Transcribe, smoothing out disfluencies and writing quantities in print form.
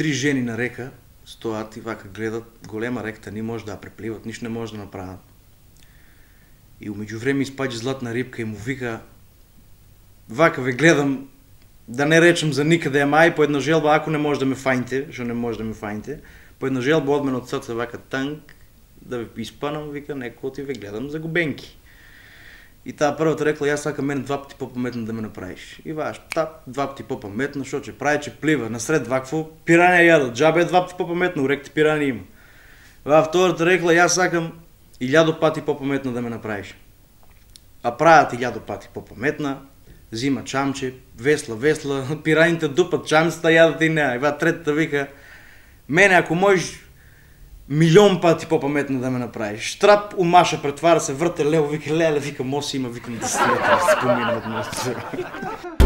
три жени на река стоят и вака гледат, голема реката, не може да я препливат, нищо не може да направят. И умеđu време изпаѓа златна рибка и му вика, вака ве гледам, да не речем за никъде, ама и по една желба, ако не може да ме фајнте, што не може да ме фајнте, по една желба од мен од срце вака танк, да ве испанам, вика, неко ти ве гледам за губенки. И таа првата рекла, јас сакам мене два пати попаметно да ме направиш. И ваш, два пати попаметно, што ќе прави, че плива насред вакво, пирање јадат, джабе два пати попаметно, у реките пирање има. Ва втората рекла, јас сакам 1000 пати попаметно да ме направиш. А правят 1000 пати попаметна, зима чамче, весла, пирањите дупат чамцата, јадат и неа. И ва третата вика, мене ако можеш 1.000.000 пати попаметно да ме направиш. Штрап умаша пред това да се върте лево, вика, леле, вика, моси има, викам да се споминам от моста.